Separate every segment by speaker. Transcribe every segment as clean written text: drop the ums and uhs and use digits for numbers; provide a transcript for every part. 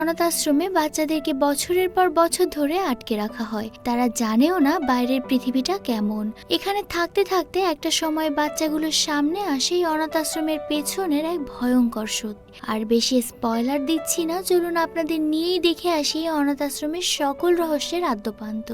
Speaker 1: অনাথ আশ্রমে বাচ্চাদেরকে বছরের পর বছর ধরে আটকে রাখা হয়। তারা জানেও না বাইরের পৃথিবীটা কেমন। এখানে থাকতে থাকতে একটা সময় বাচ্চাগুলোর সামনে আসে এই অনাথ আশ্রমের পেছনের এক ভয়ঙ্কর সত্য। আর বেশি স্পয়লার দিচ্ছি না, চলুন আপনাদের নিয়েই দেখে আসি এই অনাথ আশ্রমের সকল রহস্যের আদ্যপান্ত।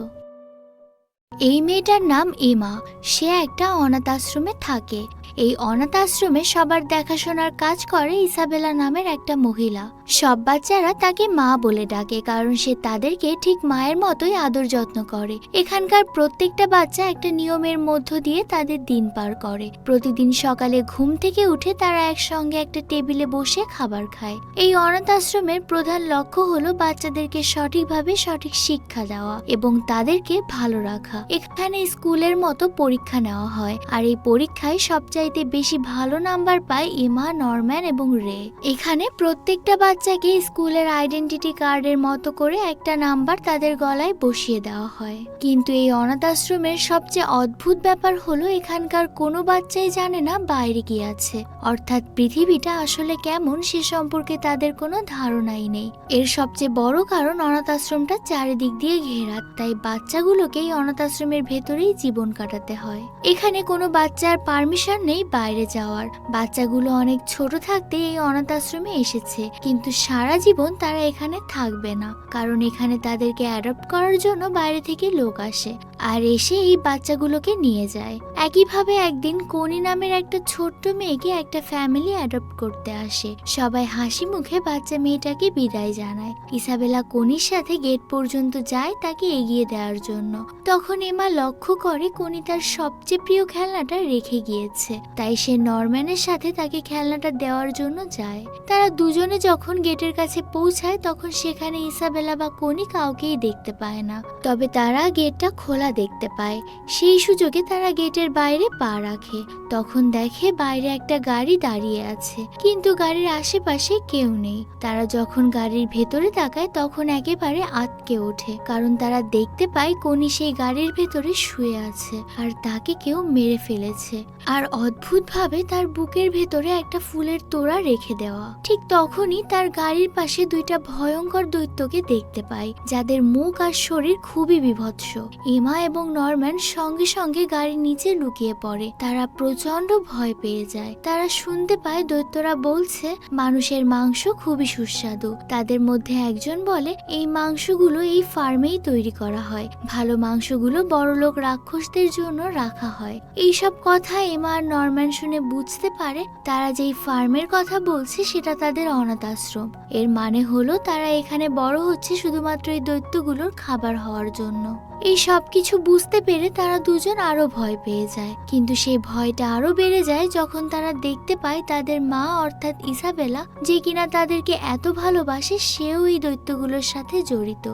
Speaker 1: এই মেয়েটার নাম এমা। সে একটা অনাথ আশ্রমে থাকে। এই অনাথ আশ্রমে সবার দেখাশোনার কাজ করে ইসাবেলা নামের একটা মহিলা। সব বাচ্চারা তাকে মা বলে ডাকে, কারণ সে তাদেরকে ঠিক মায়ের মতোই আদর যত্ন করে। এখানকার প্রত্যেকটা বাচ্চা একটা নিয়মের মধ্য দিয়ে তাদের দিন পার করে। প্রতিদিন সকালে ঘুম থেকে উঠে তারা একসঙ্গে একটা টেবিলে বসে খাবার খায়। এই অনাথ আশ্রমের প্রধান লক্ষ্য হলো বাচ্চাদেরকে সঠিকভাবে সঠিক শিক্ষা দেওয়া এবং তাদেরকে ভালো রাখা। এখানে স্কুলের মতো পরীক্ষা নেওয়া হয়, আর এই পরীক্ষায় সবচাইতে বেশি ভালো নাম্বার পায় এমা, নরম্যান এবং রে। এখানে প্রত্যেকটা বাচ্চাকে স্কুলের আইডেন্টিটি কার্ডের মতো করে একটা নাম্বার তাদের গলায় বসিয়ে দেওয়া হয়। কিন্তু এই অনাথ আশ্রমের সবচেয়ে অদ্ভুত ব্যাপার হলো এখানকার কোনো বাচ্চাই জানে না বাইরে কি আছে, অর্থাৎ পৃথিবীটা আসলে কেমন সে সম্পর্কে তাদের কোনো ধারণাই নেই। এর সবচেয়ে বড় কারণ অনাথ আশ্রমটা চারিদিক দিয়ে ঘেরা, তাই বাচ্চাগুলোকে এই অনাথ আশ্রমের ভেতরেই জীবন কাটাতে হয়। এখানে কোনো বাচ্চার পারমিশন নেই বাইরে যাওয়ার। বাচ্চাগুলো অনেক ছোট থাকতে এই অনাথ আশ্রমে এসেছে, কিন্তু সারা জীবন তারা এখানে থাকবে না, কারণ এখানে তাদেরকে অ্যাডপ্ট করার জন্য বাইরে থেকে লোক আসে আর এসে এই বাচ্চাগুলোকে নিয়ে যায়। একইভাবে একদিন কোনি নামের একটা ছোট্ট মেয়েকে একটা ফ্যামিলি অ্যাডপ্ট করতে আসে। সবাই হাসি মুখে বাচ্চা মেয়েটাকে বিদায় জানায়। ইসাবেলা কোনির সাথে গেট পর্যন্ত যায় তাকে এগিয়ে দেওয়ার জন্য। তখন এমা লক্ষ্য করে কোনি তার সবচেয়ে প্রিয় খেলনাটা রেখে গিয়েছে, তাই সে নরম্যানের সাথে তাকে খেলনাটা দেওয়ার জন্য যায়। তারা দুজনে যখন গেটের কাছে পৌঁছায় তখন সেখানে ইসাবেলা বা কোনি কাউকেই দেখতে পায় না, তবে তারা গেটটা খোলা দেখতে পায়। সেই সুযোগে তারা গেটের বাইরে পা রাখে। তখন দেখে বাইরে একটা গাড়ি দাঁড়িয়ে আছে, কিন্তু গাড়ির আশেপাশে কেউ নেই। তারা যখন গাড়ির ভেতরে তাকায় তখন একেবারে আটকে ওঠে, কারণ তারা দেখতে পায় কোনি সেই গাড়ির ভেতরে শুয়ে আছে আর তাকে কেউ মেরে ফেলেছে, আর অদ্ভুতভাবে তার বুকের ভেতরে একটা ফুলের তোড়া রেখে দেওয়া। ঠিক তখনই তার গাড়ির পাশে দুইটা ভয়ঙ্কর দৈত্যকে দেখতে পায়, যাদের মুখ আর শরীর খুবই বিভৎস। এমা এবং নরম্যান সঙ্গে সঙ্গে গাড়ির নিচে লুকিয়ে পড়ে। তারা প্রচন্ড ভয় পেয়ে যায়। তারা শুনতে পায় দৈত্যরা বলছে মানুষের মাংস খুবই সুস্বাদু। তাদের মধ্যে একজন বলে এই মাংসগুলো এই ফার্মেই তৈরি করা হয়, ভালো মাংসগুলো বড়লোক রাক্ষসদের জন্য রাখা হয়। এইসব কথা এমা আর নরম্যান শুনে বুঝতে পারে তারা যেই ফার্মের কথা বলছে সেটা তাদের অনাথ আশ্রম। এর মানে হলো তারা এখানে বড় হচ্ছে শুধুমাত্র এই দৈত্যগুলোর খাবার হওয়ার জন্য। এই সব কিছু বুঝতে পেরে তারা দুজন আরো ভয় পেয়ে যায়, কিন্তু সেই ভয়টা আরো বেড়ে যায় যখন তারা দেখতে পায় তাদের মা অর্থাৎ ইসাবেলা, যে কিনা তাদেরকে এত ভালোবাসে, সেও এই দৈত্যগুলোর সাথে জড়িত।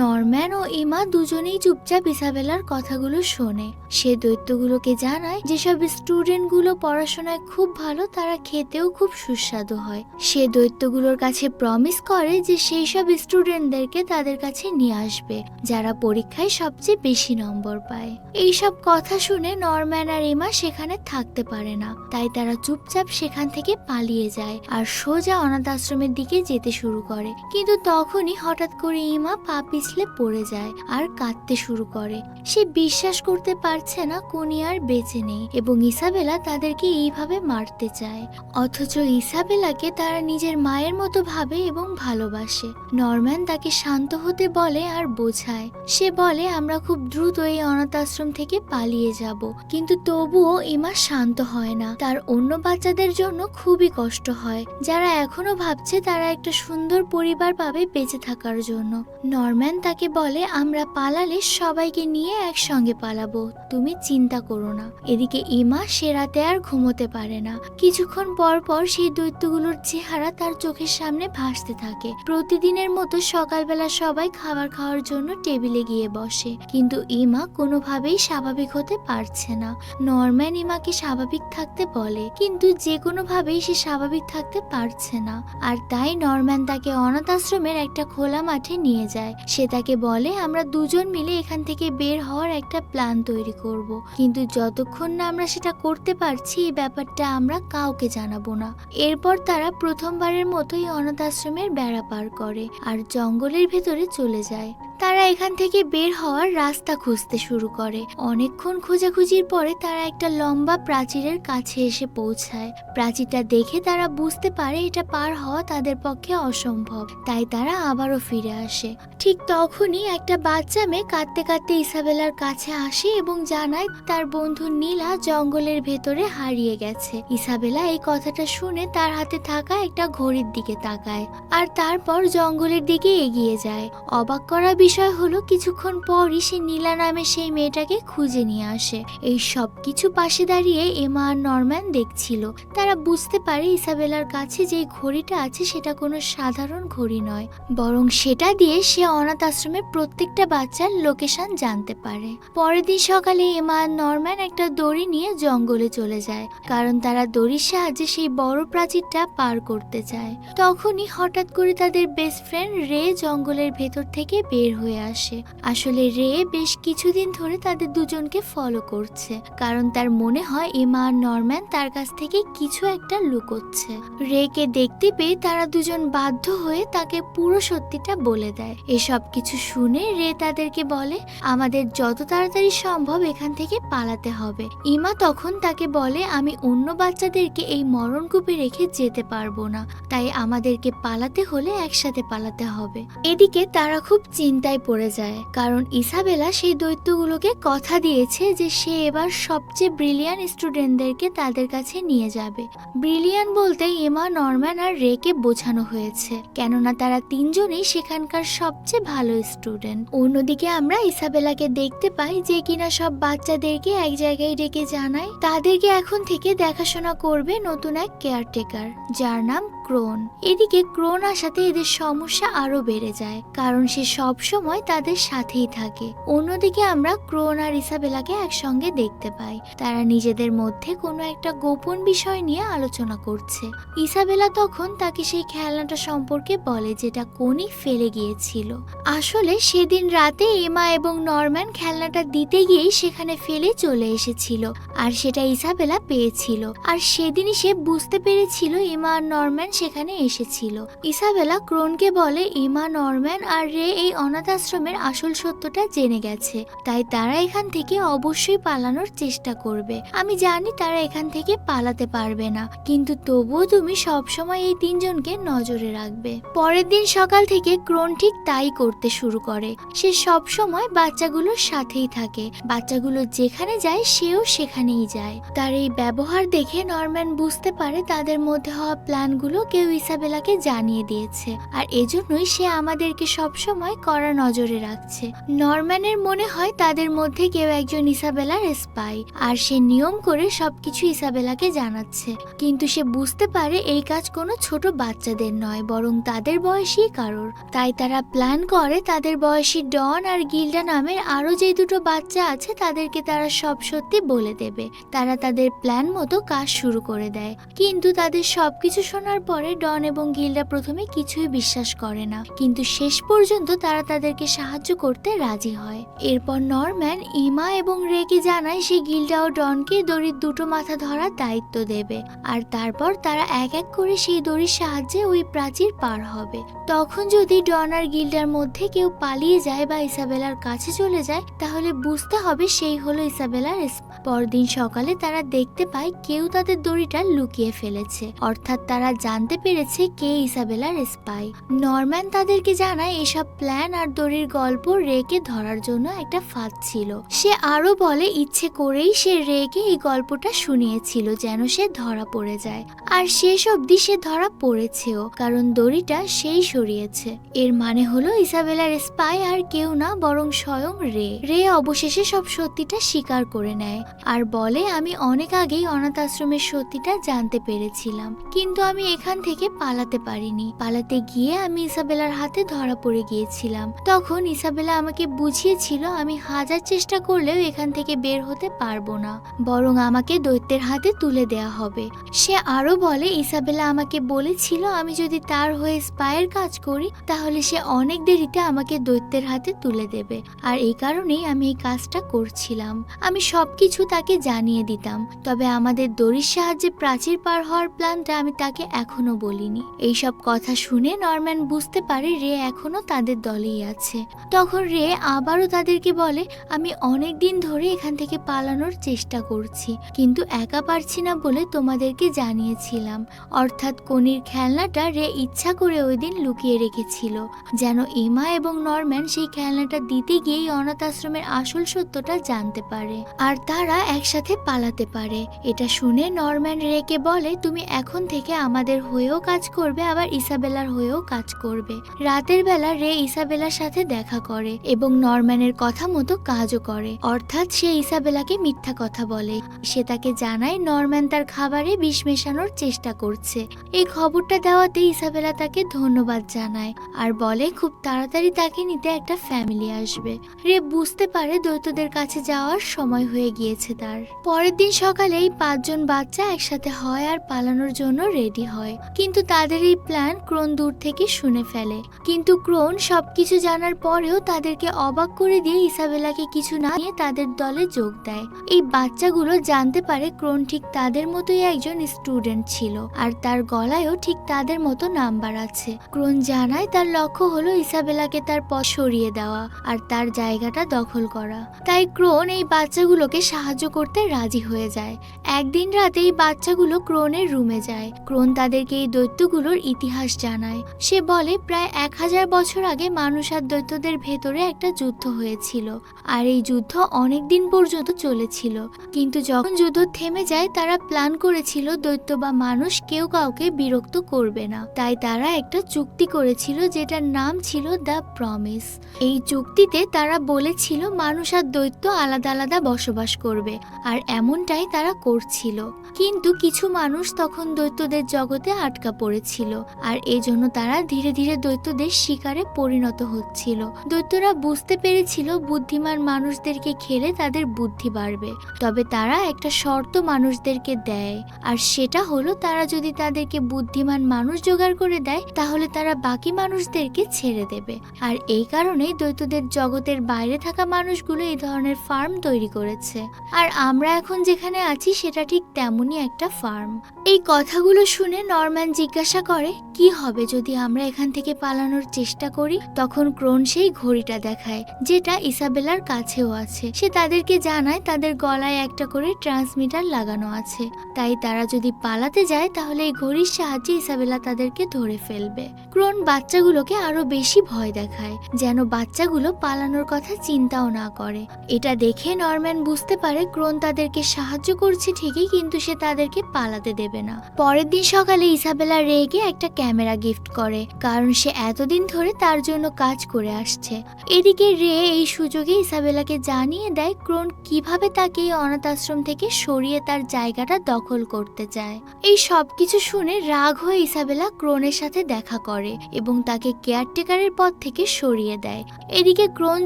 Speaker 1: নরম্যান ও এমা দুজনেই চুপচাপ ইসাবেলার কথাগুলো শোনে। সে দৈত্যগুলোকে জানায় যেসব স্টুডেন্টগুলো পড়াশোনায় খুব ভালো তারা খেতেও খুব সুস্বাদু হয়। সে দৈত্যগুলোর কাছে প্রমিস করে যে সেই সব স্টুডেন্টদেরকে তাদের কাছে নিয়ে আসবে যারা পরীক্ষায় সবচেয়ে বেশি নম্বর পায়। এইসব কথা শুনে নরম্যান আর এমা সেখানে থাকতে পারে না, তাই তারা চুপচাপ সেখান থেকে পালিয়ে যায় আর সোজা অনাথ আশ্রমের দিকে যেতে শুরু করে। কিন্তু তখনই হঠাৎ করে এমা পা পিছলে পড়ে যায় আর কাঁদতে শুরু করে। সে বিশ্বাস করতে পারছে না কোনি আর বেঁচে নেই এবং ইসাবেলা তাদেরকে এইভাবে মারতে চায়, অথচ ইসাবেলাকে তারা নিজের মায়ের মতো ভাবে এবং ভালোবাসে। নরম্যান তাকে শান্ত হতে বলে আর বোঝায়। সে বলে আমরা খুব দ্রুত এই অনাথ আশ্রম থেকে পালিয়ে যাব, কিন্তু তবুও এমা শান্ত হয় না। তার অন্য বাচ্চাদের জন্য খুবই কষ্ট হয়, যারা এখনো ভাবছে তারা একটা সুন্দর পরিবার পাবে বেঁচে থাকার জন্য। নরম্যান তাকে বলে আমরা পালালে সবাইকে নিয়ে একসঙ্গে পালাবো, তুমি চিন্তা করো না। এদিকে এমা সে রাতে আর ঘুমোতে পারে না। কিছুক্ষণ পর পর সেই দৈত্যগুলোর চেহারা তার চোখের সামনে ভাসতে থাকে। প্রতিদিনের মতো সকালবেলা সবাই খাবার খাওয়ার জন্য টেবিলে গিয়ে বসে, কিন্তু এমা কোনোভাবেই স্বাভাবিক হতে পারছে না। নরম্যান এমাকে স্বাভাবিক থাকতে বলে, কিন্তু যে কোনোভাবেই সে স্বাভাবিক থাকতে পারছে না, আর তাই নরম্যান তাকে অনাথ আশ্রমের একটা খোলা মাঠে নিয়ে যায়। সে তাকে বলে আমরা দুজন মিলে এখান থেকে বের হওয়ার একটা প্ল্যান তৈরি করব, কিন্তু যতক্ষণ না আমরা সেটা করতে পারছি এই ব্যাপারটা আমরা কাউকে জানাবো না। এরপর তারা প্রথমবারের মতোই অনাথ আশ্রমের বেড়া পার করে আর জঙ্গলের ভেতরে চলে যায়। তারা এখান থেকে বের হওয়ার রাস্তা খুঁজতে শুরু করে। অনেকক্ষণ খোঁজাখুঁজির পরে তারা একটা লম্বা প্রাচীরের কাছে এসে পৌঁছায়। প্রাচীরটা দেখে তারা বুঝতে পারে এটা পার হওয়া তাদের পক্ষে অসম্ভব, তাই তারা আবারও ফিরে আসে। ঠিক তখনই একটা বাচ্চা মেয়ে কাঁদতে কাঁদতে ইসাবেলার কাছে আসে এবং জানায় তার বন্ধু নীলা জঙ্গলের ভেতরে হারিয়ে গেছে। ইসাবেলা এই কথাটা শুনে তার হাতে থাকা একটা ঘড়ির দিকে তাকায় আর তারপর জঙ্গলের দিকে এগিয়ে যায়। অবাক করা বিষয় হলো কিছুক্ষণ পরই সে নীলা নামে সেই মেয়েটাকে খুঁজে নিয়ে আসে। এই সব কিছু পাশে দাঁড়িয়ে এমা আর নরম্যান দেখছিল। তারা বুঝতে পারে ইসাবেলার কাছে যে ঘড়িটা আছে সেটা কোনো সাধারণ ঘড়ি নয়, বরং সেটা দিয়ে সে অনাথ আশ্রমের প্রত্যেকটা বাচ্চার লোকেশন জানতে পারে। পরের দিন সকালে এমা আর নরম্যান একটা দড়ি নিয়ে জঙ্গলে চলে যায়, কারণ তারা দড়ির সাহায্যে সেই বড় প্রাচীরটা পার করতে চায়। তখনই হঠাৎ করে তাদের বেস্ট ফ্রেন্ড রে জঙ্গলের ভেতর থেকে বের হয়ে আসে। আসলে রে বেশ কিছুদিন ধরে তাদের দুজনকে ফলো করছে, কারণ তার মনে হয় এমা আর নরম্যান তার কাছ থেকে কিছু একটা লুকোচ্ছে। রে কে দেখতে পেয়ে তারা দুজন বাধ্য হয়ে তাকে পুরো সত্যিটা বলে দেয়। এসব কিছু শুনে রে তাদেরকে বলে আমাদের যত তাড়াতাড়ি সম্ভব এখান থেকে পালাতে হবে। ইমা তখন তাকে বলে আমি অন্য বাচ্চাদেরকে এই মরণকূপে রেখে যেতে পারবো না, তাই আমাদেরকে পালাতে হলে একসাথে পালাতে হবে। এদিকে তারা খুব চিন্তায় পড়ে যায়, কারণ ইসাবেলা সেই দৈত্যগুলোকে কথা দিয়েছে যে সে এবার সবচেয়ে ব্রিলিয়ান্ট স্টুডেন্টদেরকে তাদের কাছে নিয়ে যাবে। ব্রিলিয়ান্ট বলতে এমা, নরম্যান আর রে কে বোঝানো হয়েছে, কেননা তারা তিনজনই সেখানকার সবচেয়ে ভালো স্টুডেন্ট। অন্যদিকে আমরা ইসাবেলাকে দেখতে পাই যে কিনা সব বাচ্চাদেরকে এক জায়গায় ডেকে জানায় তাদেরকে এখন থেকে দেখাশোনা করবে নতুন এক কেয়ারটেকার, যার নাম ক্রোন। এদিকে ক্রোন আসাতে এদের সমস্যা আরো বেড়ে যায়, কারণ সে সব সময় তাদের সাথেই থাকে। অন্যদিকে আমরা ক্রোন আর ইসাবেলাকে একসঙ্গে দেখতে পাই। তারা নিজেদের মধ্যে কোনো একটা গোপন বিষয় নিয়ে আলোচনা করছে। ইসাবেলা তখন তাকে সেই খেলনাটা সম্পর্কে বলে যেটা কোনি ফেলে গিয়েছিল। আসলে সেদিন রাতে এমা এবং নরম্যান খেলনাটা দিতে গিয়েই সেখানে ফেলে চলে এসেছিল, আর সেটা ইসাবেলা পেয়েছিল। আর সেদিনই সে বুঝতে পেরেছিল এমা আর নরম্যান সেখানে এসেছিল। ইসাবেলা ক্রোনকে বলে এমা, নরম্যান আর রে এই অনাথ আশ্রমের আসল সত্যটা জেনে গেছে, তাই তারা এখান থেকে অবশ্যই পালানোর চেষ্টা করবে। আমি জানি তারা এখান থেকে পালাতে পারবে না, কিন্তু তবুও তুমি সবসময় এই তিনজনকে নজরে রাখবে। পরের দিন সকাল থেকে ক্রোন ঠিক তাই করতে শুরু করে। সে সব সময় বাচ্চাগুলোর সাথেই থাকে, বাচ্চাগুলো যেখানে যায় সেও সেখানেই যায়। তার এই ব্যবহার দেখে নরম্যান বুঝতে পারে তাদের মধ্যে হওয়া প্ল্যানগুলো কেউ ইসাবেলাকে জানিয়ে দিয়েছে, আর এজন্যই সে আমাদেরকে সব সময় কড়া নজরে রাখছে। নরম্যানের মনে হয় তাদের মধ্যে কেউ একজন ইসাবেলার স্পাই, আর সে নিয়ম করে সবকিছু ইসাবেলাকে জানাচ্ছে। কিন্তু সে বুঝতে পারে এই কাজ কোনো ছোট বাচ্চাদের নয়, বরং তাদের বয়সী কারোর। তাই তারা প্ল্যান করে তাদের বয়সী ডন আর গিল্ডা নামের আরো যে দুটো বাচ্চা আছে তাদেরকে তারা সব সত্যি বলে দেবে। তারা তাদের প্ল্যান মতো কাজ শুরু করে দেয়, কিন্তু তাদের সবকিছু শোনার পরে ডন এবং গিল্ডা প্রথমে কিছুই বিশ্বাস করে না, কিন্তু শেষ পর্যন্ত তারা তাদেরকে সাহায্য করতে রাজি হয়। এরপর নরম্যান ইমা এবং রেকে জানায় সে গিল্ডা ও ডনকে দড়ির দুটো মাথা ধরার দায়িত্ব দেবে, আর তারপর তারা এক এক করে সেই দড়ির সাহায্যে ওই প্রাচীর পার হবে। তখন যদি ডন আর গিল্ডার মধ্যে কেউ পালিয়ে যায় বা ইসাবেলার কাছে চলে যায়, তাহলে বুঝতে হবে সেই হলো ইসাবেলার। পরদিন সকালে তারা দেখতে পায় কেউ তাদের দড়িটা লুকিয়ে ফেলেছে, অর্থাৎ তারা জানতে পেরেছে কে ইসাবেলার স্পাই। নরম্যান তাদেরকে জানায় এসব প্ল্যান আর দড়ির গল্প রেকে ধরার জন্য একটা ফাঁদ ছিল। সে আরো বলে ইচ্ছে করেই সে রেকে এই গল্পটা শুনিয়েছিল যেন সে ধরা পড়ে যায়, আর শেষ অবধি সে ধরা পড়েছেও, কারণ দড়িটা সেই সরিয়েছে। এর মানে হলো ইসাবেলার স্পাই আর কেউ না, বরং স্বয়ং রে। রে অবশেষে সব সত্যিটা স্বীকার করে নেয় আর বলে আমি অনেক আগেই অনাথ আশ্রমের সত্যিটা জানতে পেরেছিলাম, কিন্তু আমি এখানে এখান থেকে পালাতে পারিনি। পালাতে গিয়ে আমি ইসাবেলার হাতে ধরা পড়ে গিয়েছিলাম। তখন ইসাবেলা আমাকে বুঝিয়েছিল আমি হাজার চেষ্টা করলেও এখান থেকে বের হতে পারবো না, বরং আমাকে দৈত্যের হাতে তুলে দেয়া হবে। সে আরো বলে ইসাবেলা আমাকে বলেছিল আমি যদি তার হয়ে স্পাইয়ের কাজ করি তাহলে সে অনেক দেরিতে আমাকে দৈত্যের হাতে তুলে দেবে, আর এই কারণেই আমি এই কাজটা করছিলাম। আমি সবকিছু তাকে জানিয়ে দিতাম, তবে আমাদের দড়ির সাহায্যে প্রাচীর পার হওয়ার প্ল্যানটা আমি তাকে এখনো বলিনি। এইসব কথা শুনে নরম্যান বুঝতে পারে রে এখনো তাদের দলেই আছে। তখন রে আবারও তাদেরকে বলে আমি অনেক দিন ধরে এখান থেকে পালানোর চেষ্টা করছি, কিন্তু একা পারছি না বলে তোমাদেরকে জানিয়েছিলাম। অর্থাৎ কনির খেলনাটা রে ইচ্ছা করে ওই দিন লুকিয়ে রেখেছিল, যেন এমা এবং নরম্যান সেই খেলনাটা দিতে গিয়েই অনাথ আশ্রমের আসল সত্যটা জানতে পারে আর তারা একসাথে পালাতে পারে। এটা শুনে নরম্যান রেকে বলে তুমি এখন থেকে আমাদের হয়েও কাজ করবে, আবার ইসাবেলার হয়েও কাজ করবে। রাতের বেলা রে ইসাবেলার সাথে দেখা করে এবং নরম্যানের কথা মতো কাজও করে, অর্থাৎ সে ইসাবেলাকে মিথ্যা কথা বলে। সে তাকে জানায় নরম্যান তার খাবারে বিষ মেশানোর চেষ্টা করছে। এই খবরটা দেওয়াতে ইসাবেলা তাকে ধন্যবাদ জানায় আর বলে খুব তাড়াতাড়ি তাকে নিতে একটা ফ্যামিলি আসবে। রে বুঝতে পারে দৈত্যদের কাছে যাওয়ার সময় হয়ে গিয়েছে তার। পরের দিন সকালে এই 5 জন বাচ্চা একসাথে হয় আর পালানোর জন্য রেডি হয়, কিন্তু তাদের এই প্ল্যান ক্রোন দূর থেকে শুনে ফেলে। কিন্তু ক্রোন সবকিছু জানার পরেও তাদেরকে অবাক করে দিয়ে ইসাবেলাকে কিছু না নিয়ে তাদের দলে যোগ দেয়। এই বাচ্চাগুলো জানতে পারে ক্রোন ঠিক তাদের মতোই একজন স্টুডেন্ট ছিল আর তার গলায়ও ঠিক তাদের মতো নাম্বার আছে। ক্রোন জানায় তার লক্ষ্য হলো ইসাবেলাকে তার পথ সরিয়ে দেওয়া আর তার জায়গাটা দখল করা। তাই ক্রোন এই বাচ্চাগুলোকে সাহায্য করতে রাজি হয়ে যায়। একদিন রাতে এই বাচ্চাগুলো ক্রোনের রুমে যায়। ক্রোন তাদেরকে এই দৈত্যগুলোর ইতিহাস জানায়। সে বলে প্রায় 1000 বছর আগে মানুষ আর দৈত্যদের ভেতরে একটা যুদ্ধ হয়েছিল আর এই যুদ্ধ অনেক দিন পর্যন্ত চলেছিল, কিন্তু যখন যুদ্ধ থেমে যায় তারা প্ল্যান করেছিল দৈত্য বা মানুষ কেউ কাউকে বিরক্ত করবে না। তাই তারা একটা চুক্তি করেছিল যেটার নাম ছিল দ্য প্রমিস। এই চুক্তিতে তারা বলেছিল মানুষ আর দৈত্য আলাদা আলাদা বসবাস করবে আর এমনটাই তারা করছিল। কিন্তু কিছু মানুষ তখন দৈত্যদের জগতে আটকা পড়েছিল আর এজন্য তারা ধীরে ধীরে দৈত্যদের শিকারে পরিণত হচ্ছিল। দৈত্যরা বুঝতে পেরেছিল বুদ্ধিমান মানুষদেরকে খেলে তাদের বুদ্ধি বাড়বে, তবে তারা একটা শর্ত মানুষদেরকে দেয় আর সেটা হলো তারা যদি তাদেরকে বুদ্ধিমান মানুষ জোগাড় করে দেয় তাহলে তারা বাকি মানুষদেরকে ছেড়ে দেবে। আর এই কারণেই দৈত্যদের জগতের বাইরে থাকা মানুষগুলো এই ধরনের ফার্ম তৈরি করেছে আর আমরা এখন যেখানে আছি সেটা ঠিক তেমনই একটা ফার্ম। এই কথাগুলো শুনে নরম্যান জিজ্ঞাসা করে কি হবে যদি আমরা এখান থেকে পালানোর চেষ্টা করি। তখন ক্রোন সেই ঘড়িটা দেখায় যেটা ইসাবেলার কাছেও আছে। সে তাদেরকে জানায় তাদের গলায় একটা করে ট্রান্সমিটার লাগানো আছে, তাই তারা যদি পালাতে যায় তাহলে এই ঘড়ির সাহায্যে ইসাবেলা তাদেরকে ধরে ফেলবে। ক্রোন বাচ্চাগুলোকে আরো বেশি ভয় দেখায় যেন বাচ্চাগুলো পালানোর কথা চিন্তাও না করে। এটা দেখে নরম্যান বুঝতে পারে ক্রোন তাদেরকে সাহায্য করছে ঠিকই, কিন্তু সে তাদেরকে পালাতে দেবে না। পরের দিন সকালে ইসাবেলা রেগে একটা ক্যামেরা গিফট করে, কারণ সে এতদিন ধরে তার জন্য কাজ করে আসছে। এদিকে রে এই সুযোগে ইসাবেলাকে জানিয়ে দেয় ক্রোন কিভাবে তাকে এই অনাথ আশ্রম থেকে সরিয়ে তার জায়গাটা দখল করতে চায়। এই সবকিছু শুনে রাগ হয়ে ইসাবেলা ক্রোনের সাথে দেখা করে এবং তাকে কেয়ারটেকারের পদ থেকে সরিয়ে দেয়। এদিকে ক্রোন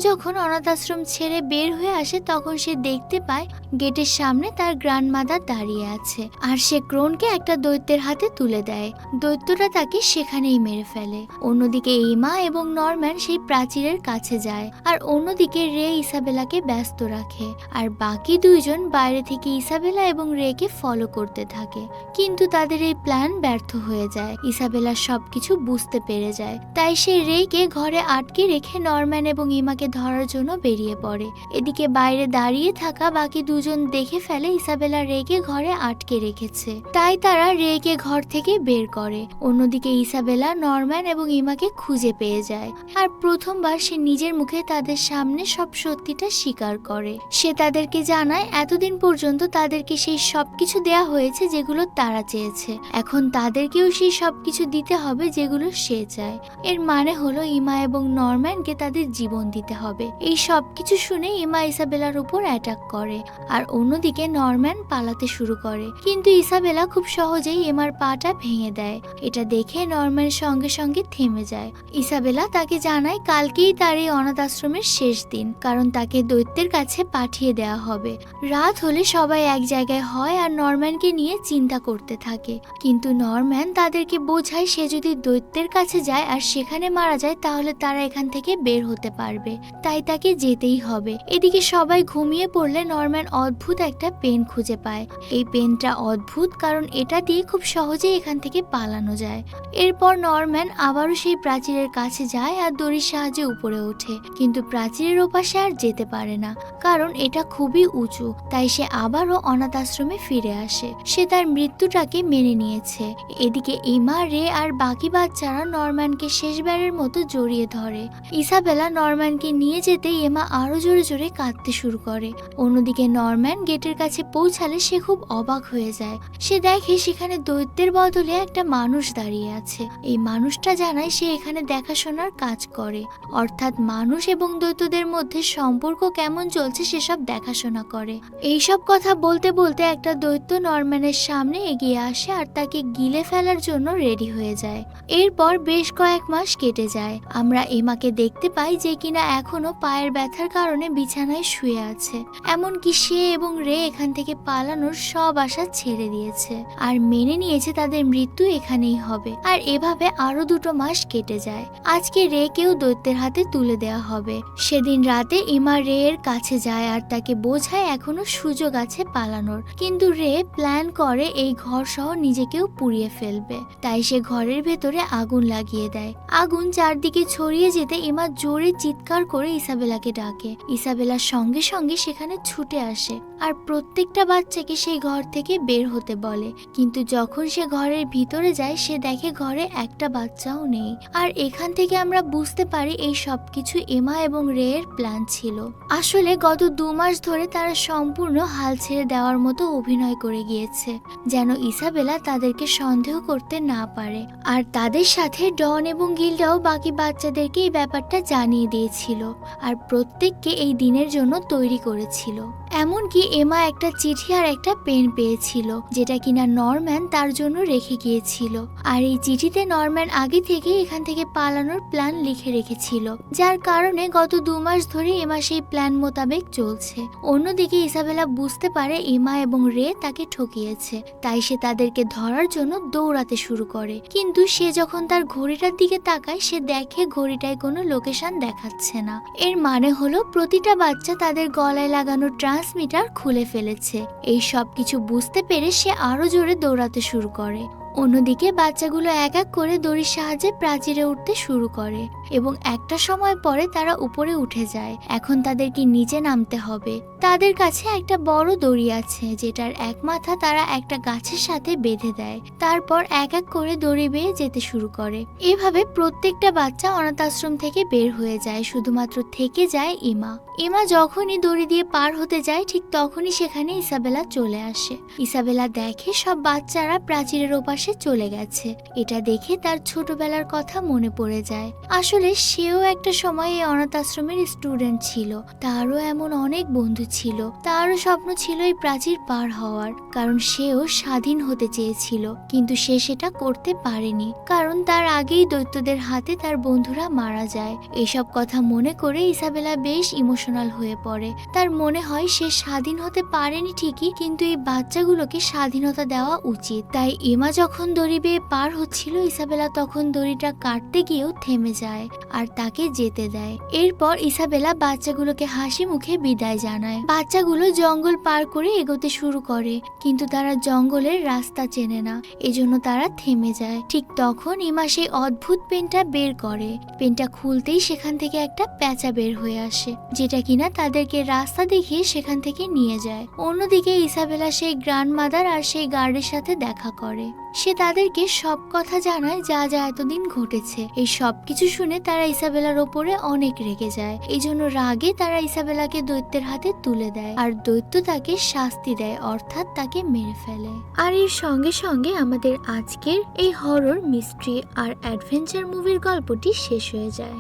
Speaker 1: যখন অনাথ আশ্রম ছেড়ে বের হয়ে আসে তখন সে দেখতে পায় গেটের সামনে তার গ্র্যান্ডমাদার দাঁড়িয়ে আছে আর সে ক্রোনকে একটা দৈত্যের হাতে তুলে দেয়। দৈত্যটা তাকে সেখানেই মেরে ফেলে। অন্যদিকে এমা এবং নরম্যান সেই প্রাচীরের কাছে যায় আর অন্যদিকে রে ইসাবেলাকে ব্যস্ত রাখে আর বাকি দুইজন বাইরে থেকে ইসাবেলা এবং রেকে ফলো করতে থাকে। কিন্তু তাদের এই প্ল্যান ব্যর্থ হয়ে যায়। ইসাবেলা সবকিছু বুঝতে পেরে যায়, তাই সে রেকে ঘরে আটকে রেখে নরম্যান এবং ইমাকে ধরার জন্য বেরিয়ে পড়ে। এদিকে বাইরে দাঁড়িয়ে থাকা বাকি দুজন দেখে ফেলে ইসাবেলা রেকে ঘরে আটকে রেখেছে, তাই তারা রেকে ঘর থেকে বের করে। অন্যদিকে ইসাবেলা নরম্যান এবং ইমাকে খুঁজে পেয়ে যায় আর প্রথমবার সে নিজের মুখে তাদের সামনে সব সত্যিটা স্বীকার করে। সে তাদেরকে জানায় এতদিন পর্যন্ত তাদেরকে সেই সবকিছু দেয়া হয়েছে যেগুলো তারা চেয়েছে, এখন তাদেরকেও সেই সবকিছু দিতে হবে যেগুলো সে চায়। এর মানে হলো ইমা এবং নরম্যানকে তাদের জীবন দিতে হবে। এই সবকিছু শুনে ইমা ইসাবেলার উপর অ্যাটাক করে আর অন্যদিকে নরম্যান পালাতে শুরু করে, কিন্তু ইসাবেলা খুব সহজেই ইমার পাটা ভেঙে দেয়। এটা দেখে নরম্যান সঙ্গে সঙ্গে থেমে যায়। ইসাবেলা তাকে জানায় কালকেই তার এই অনাথ আশ্রমের শেষ দিন, কারণ তাকে দৈত্যের কাছে পাঠিয়ে দেওয়া হবে। রাত হলে সবাই এক জায়গায় হয় আর নরম্যানকে নিয়ে চিন্তা করতে থাকে, কিন্তু নরম্যান তাদেরকে বোঝায় সে যদি দৈত্যের কাছে যায় আর সেখানে মারা যায় তাহলে তারা এখান থেকে বের হতে পারবে, তাই তাকে যেতেই হবে। এদিকে সবাই ঘুমিয়ে পড়লে নরম্যান অদ্ভুত একটা পেন খুঁজে পায়। এই পেনটা অদ্ভুত কারণ এটা দিয়ে খুব সহজেই এখান থেকে পালানো যায়। এরপর নরম্যান আবারও সেই প্রাচীরের কাছে যায় আর দড়ির সাহায্যে উপরে ওঠে, কিন্তু প্রাচীরের ওপাশে আর যেতে পারে না কারণ এটা খুবই উঁচু। তাই সে আবারও অনাথ আশ্রমে ফিরে আসে। সে তার মৃত্যুটাকে মেনে নিয়েছে। এদিকে ইমা, রে আর বাকি বাচ্চারা নরম্যানকে শেষবারের মতো জড়িয়ে ধরে। ইসাবেলা নরম্যানকে নিয়ে যেতে এমা আরো জোরে জোরে কাঁদতে শুরু করে। অন্যদিকে নরম্যান গেটের কাছে পৌঁছালে সে খুব অবাক হয়ে যায়। সে দেখে সেখানে দৈত্যের বদলে একটা মানুষ দাঁড়িয়ে আছে। এই মানুষটা জানায় সে এখানে দেখাশোনার কাজ করে, অর্থাৎ মানুষ এবং দৈত্যদের মধ্যে সম্পর্ক কেমন চলছে সেসব দেখাশোনা করে। এইসব কথা বলতে বলতে একটা দৈত্য নরম্যানের সামনে এগিয়ে আসে আর তাকে গিলে ফেলার জন্য রেডি হয়ে যায়। এরপর বেশ কয়েক মাস কেটে যায়। আমরা এমাকে দেখতে পাই যে কিনা এখনো পায়ের ব্যথার কারণে বিছানায় শুয়ে আছে। এমনকি সে এবং রে এখান থেকে পালানোর সব আশা ছেড়ে দিয়েছে আর মেনে নিয়েছে তাদের মৃত্যু এখানেই হবে। আর এভাবে আরো 2 মাস কেটে যায়। আজকে রে কেও দৈত্যের হাতে তুলে দেওয়া হবে। সেদিন রাতে ইমা রে এর কাছে যায় আর তাকে বোঝায় এখনো সুযোগ আছে পালানোর, কিন্তু রে প্ল্যান করে এই ঘর সহ নিজেকেও পুড়িয়ে ফেলবে। তাই সে ঘরের ভেতরে আগুন লাগিয়ে দেয়। আগুন চারদিকে ছড়িয়ে যেতে ইমা জোরে চিৎকার করে ইসাবেলাকে ডাকে। ইসাবেলার সঙ্গে সঙ্গে সেখানে ছুটে আসে আর প্রত্যেকটা বাচ্চাকে সেই ঘর থেকে বের হতে বলে, কিন্তু যখন সে ঘরের ভিতরে যায় সে দেখে ঘরে একটা বাচ্চাও নেই। আর এখান থেকে আমরা বুঝতে পারি এই সবকিছু এমা এবং রে এর প্ল্যান ছিল। আসলে গত 2 মাস ধরে তারা সম্পূর্ণ হাল ছেড়ে দেওয়ার মতো অভিনয় করে গিয়েছে, যেন ইসাবেলা তাদেরকে সন্দেহ করতে না পারে। আর তাদের সাথে ডন এবং গিল্ডাও বাকি বাচ্চাদেরকে এই ব্যাপারটা জানিয়ে দিয়েছিল আর প্রত্যেককে এই দিনের জন্য তৈরি করেছিল। এমনকি এমা একটা চিঠি আর একটা পেন পেয়েছিল যেটা কিনা নরম্যান তার জন্য রেখে গিয়েছিল। আর এই চিঠিতে নরম্যান আগে থেকে এখান থেকে পালানোর প্ল্যান লিখে রেখেছিল, যার কারণে গত 2 মাস ধরে এমা সেই প্ল্যান মোতাবেক চলছে। অন্যদিকে ইসাবেলা বুঝতে পারে এমা এবং রে তাকে ঠকিয়েছে, তাই সে তাদেরকে ধরার জন্য দৌড়াতে শুরু করে। কিন্তু সে যখন তার ঘড়িটার দিকে তাকায় সে দেখে ঘড়িটায় কোনো লোকেশন দেখাচ্ছে না। এর মানে হলো প্রতিটা বাচ্চা তাদের গলায় লাগানো ট্রান্সমিটার খুলে ফেলেছে। এই সব কিছু বুঝতে পেরে সে আরো জোরে দৌড়াতে শুরু করে। অন্যদিকে বাচ্চাগুলো এক এক করে দড়ির সাহায্যে প্রাচীরে উঠতে শুরু করে এবং একটা সময় পরে তারা উপরে উঠে যায়। এখন তাদেরকে নিচে নামতে হবে। তাদের কাছে একটা বড় দড়ি আছে যেটার এক মাথা তারা একটা গাছের সাথে বেঁধে দেয়। তারপর এক এক করে দড়ি বেয়ে যেতে শুরু করে। এভাবে প্রত্যেকটা বাচ্চা অনাথ আশ্রম থেকে বের হয়ে যায়, শুধুমাত্র থেকে যায় ইমা। ইমা যখনই দড়ি দিয়ে পার হতে যায় ঠিক তখনই সেখানে ইসাবেলা চলে আসে। ইসাবেলা দেখে সব বাচ্চারা প্রাচীরের ওপাশে চলে গেছে। এটা দেখে তার ছোটবেলার কথা মনে পড়ে যায়। আসলে সেও একটা সময় এই অনাথ আশ্রমের স্টুডেন্ট ছিল। তারও এমন অনেক বন্ধু ছিল। তারও স্বপ্ন ছিল এই প্রাচীর পার হওয়ার, কারণ সেও স্বাধীন হতে চেয়েছিল, কিন্তু সে সেটা করতে পারেনি কারণ তার আগেই দৈত্যদের হাতে তার বন্ধুরা মারা যায়। এসব কথা মনে করে ইসাবেলা বেশ ইমোশনাল হয়ে পড়ে। তার মনে হয় সে স্বাধীন হতে পারেনি ঠিকই, কিন্তু এই বাচ্চাগুলোকে স্বাধীনতা দেওয়া উচিত। তাই এমা যখন দড়ি বেয়ে পার হচ্ছিল ইসাবেলা তখন দড়িটা কাটতে গিয়েও থেমে যায় আর তাকে যেতে দেয়। এরপর ইসাবেলা বাচ্চাগুলোকে হাসি মুখে বিদায় জানায়। বাচ্চাগুলো জঙ্গল পার করে এগোতে শুরু করে, কিন্তু তারা জঙ্গলের রাস্তা চেনে না, এজন্য তারা থেমে যায়। ঠিক তখন ইমা সেই অদ্ভুত পেনটা বের করে। পেনটা খুলতেই সেখান থেকে একটা প্যাঁচা বের হয়ে আসে, যেটা কিনা তাদেরকে রাস্তা দেখিয়ে সেখান থেকে নিয়ে যায়। অন্যদিকে ইসাবেলা সেই গ্র্যান্ডমাদার আর সেই গার্ডের সাথে দেখা করে। সে তাদেরকে সব কথা জানায় যা যা এতদিন ঘটেছে। এই সব কিছু শুনে তারা ইসাবেলার ওপরে অনেক রেগে যায়। এই জন্য রাগে তারা ইসাবেলাকে দৈত্যের হাতে তুলে দেয় আর দৈত্য তাকে শাস্তি দেয়, অর্থাৎ তাকে মেরে ফেলে। আর এর সঙ্গে সঙ্গে আমাদের আজকের এই হরর মিস্ট্রি আর অ্যাডভেঞ্চার মুভির গল্পটি শেষ হয়ে যায়।